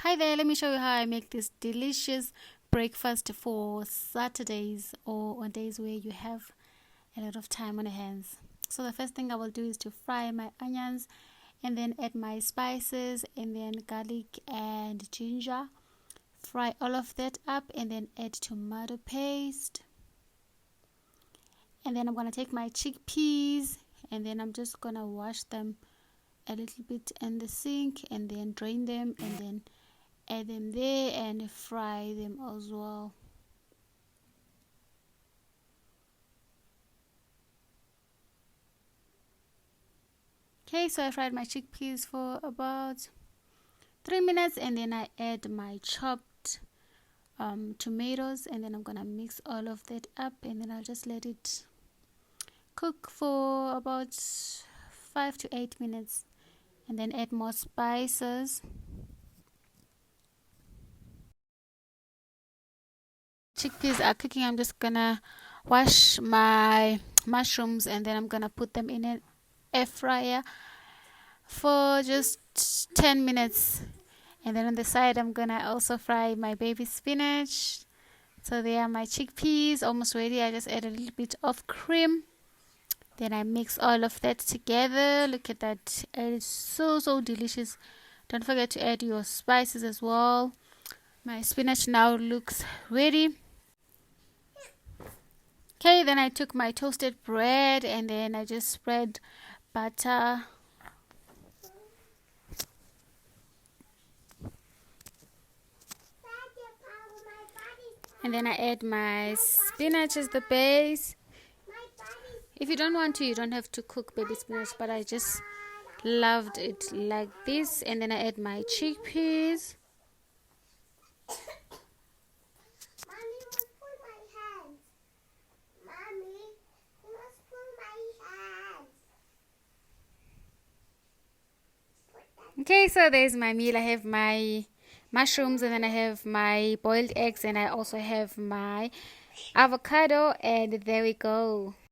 Hi there, let me show you how I make this delicious breakfast for Saturdays or on days where you have a lot of time on your hands. So the first thing I will do is to fry my onions and then add my spices and then garlic and ginger. Fry all of that up and then add tomato paste. And then I'm going to take my chickpeas and then I'm just going to wash them a little bit in the sink and then drain them and then add them there and fry them as well. Okay, so I fried my chickpeas for about 3 minutes and then I add my chopped tomatoes and then I'm gonna mix all of that up and then I'll just let it cook for about 5 to 8 minutes and then add more spices. Chickpeas are cooking. I'm just gonna wash my mushrooms and then I'm gonna put them in an air fryer for just 10 minutes, and then on the side I'm gonna also fry my baby spinach. So there are my chickpeas almost ready. I just add a little bit of cream, then I mix all of that together. Look at that, it is so delicious. Don't forget to add your spices as well. My spinach now looks ready. Okay, then I took my toasted bread and then I just spread butter and then I add my spinach as the base. If you don't want to, you don't have to cook baby spinach, but I just loved it like this. And then I add my chickpeas. Okay, so there's my meal. I have my mushrooms and then I have my boiled eggs and I also have my avocado, and there we go.